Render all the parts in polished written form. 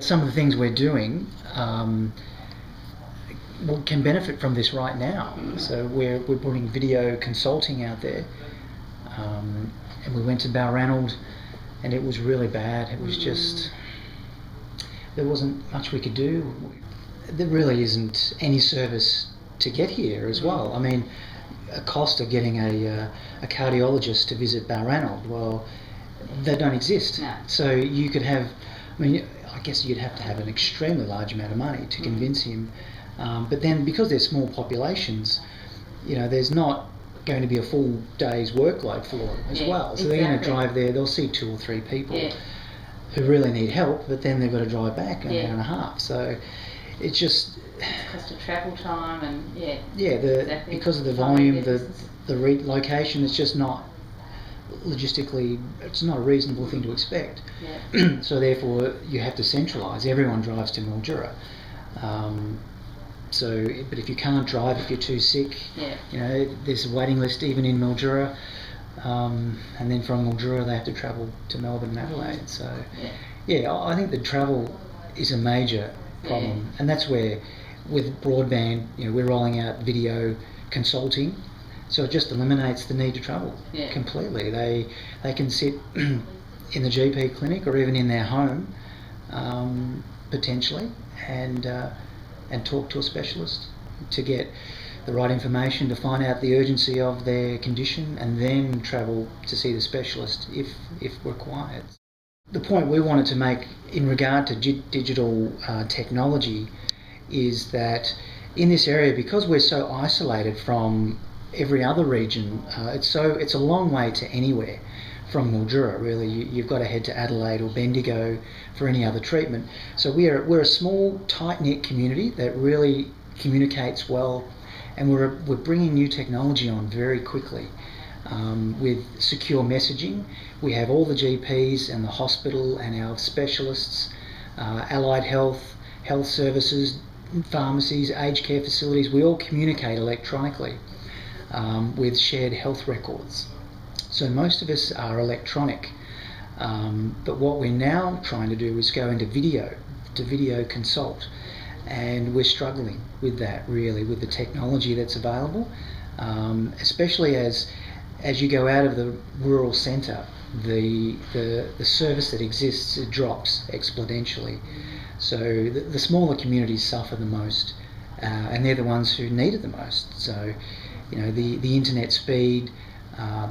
Some of the things we're doing can benefit from this right now. So we're putting video consulting out there, and we went to Balranald, and it was really bad. It was just, there wasn't much we could do. There really isn't any service to get here as well. I mean, a cost of getting a cardiologist to visit Balranald, well, they don't exist. No. So you could have, I mean, I guess you'd have to have an extremely large amount of money to convince him. But then, because they're small populations, there's not going to be a full day's workload for them as well. So they're going to drive there, they'll see 2 or 3 people who really need help, but then they've got to drive back an hour and a half. So it's just... cost of travel time and exactly. Because of the volume, the location, it's just not logistically, it's not a reasonable thing to expect. So therefore you have to centralise. Everyone drives to Mildura. But if you can't drive, if you're too sick, there's a waiting list even in Mildura, and then from Mildura they have to travel to Melbourne and Adelaide. So I think the travel is a major problem, and that's where, with broadband, we're rolling out video consulting, so it just eliminates the need to travel completely. They can sit in the GP clinic or even in their home, potentially, and talk to a specialist to get the right information, to find out the urgency of their condition, and then travel to see the specialist if required. The point we wanted to make in regard to digital technology is that in this area, because we're so isolated from every other region, it's a long way to anywhere from Mildura, really. You've got to head to Adelaide or Bendigo for any other treatment. So we're a small, tight-knit community that really communicates well, and we're bringing new technology on very quickly. With secure messaging, we have all the GPs and the hospital and our specialists, allied health services, pharmacies, aged care facilities. We all communicate electronically with shared health records. So most of us are electronic, but what we're now trying to do is go into video consult, and we're struggling with that, really, with the technology that's available, especially as you go out of the rural centre, the service that exists, it drops exponentially. So the smaller communities suffer the most, and they're the ones who need it the most. So the internet speed,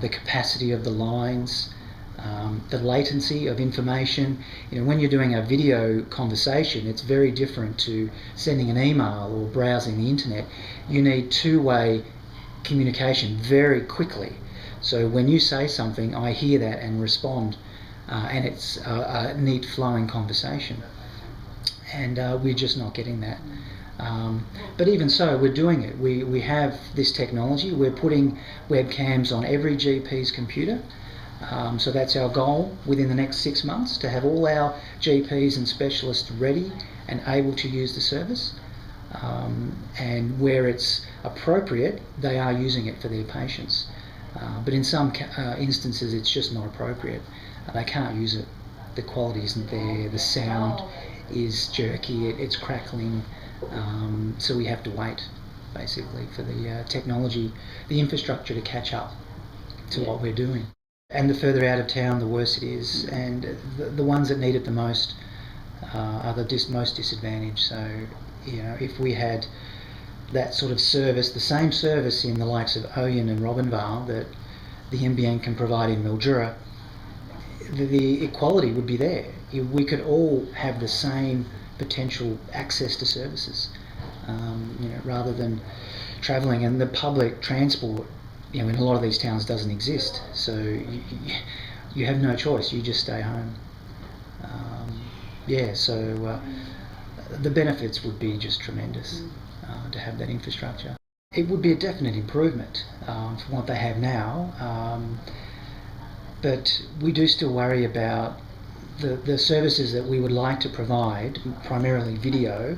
the capacity of the lines, the latency of information. When you're doing a video conversation, it's very different to sending an email or browsing the internet. You need two-way communication very quickly. So when you say something, I hear that and respond, and it's a neat flowing conversation. And we're just not getting that. But even so, we're doing it. We have this technology. We're putting webcams on every GP's computer. So that's our goal within the next 6 months, to have all our GPs and specialists ready and able to use the service. And where it's appropriate, they are using it for their patients. But in some instances, it's just not appropriate. They can't use it. The quality isn't there. The sound is jerky. It's crackling. So we have to wait, basically, for the technology, the infrastructure to catch up to what we're doing. And the further out of town, the worse it is. And the ones that need it the most are the most disadvantaged. So, if we had that sort of service, the same service in the likes of Oyen and Robinvale that the NBN can provide in Mildura, the equality would be there. We could all have the same potential access to services, rather than travelling. And the public transport, in a lot of these towns doesn't exist. So you have no choice. You just stay home. The benefits would be just tremendous to have that infrastructure. It would be a definite improvement from what they have now, but we do still worry about the services that we would like to provide, primarily video,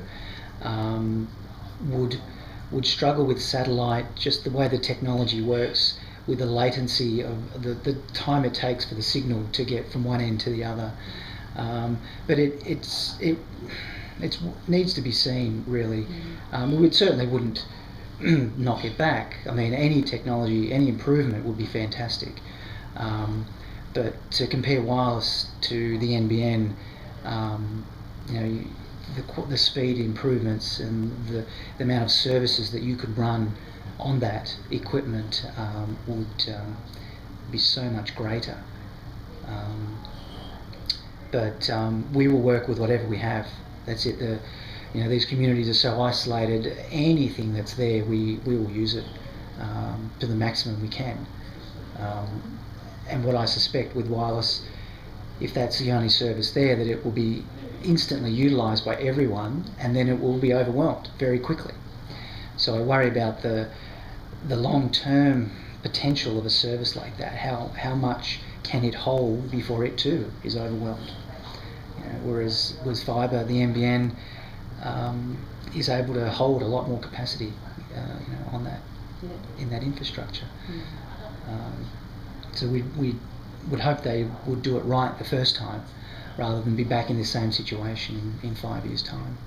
would struggle with satellite, just the way the technology works, with the latency of the time it takes for the signal to get from one end to the other. But it needs to be seen, really. We certainly wouldn't knock it back. I mean, any technology, any improvement would be fantastic. But to compare wireless to the NBN, you know, the speed improvements and the amount of services that you could run on that equipment would be so much greater. But we will work with whatever we have. That's it. These communities are so isolated. Anything that's there, we will use it to the maximum we can. And what I suspect with wireless, if that's the only service there, that it will be instantly utilised by everyone, and then it will be overwhelmed very quickly. So I worry about the long-term potential of a service like that. How much can it hold before it too is overwhelmed? Whereas with fibre, the NBN is able to hold a lot more capacity, on that, in that infrastructure. So we would hope they would do it right the first time, rather than be back in the same situation in 5 years' time.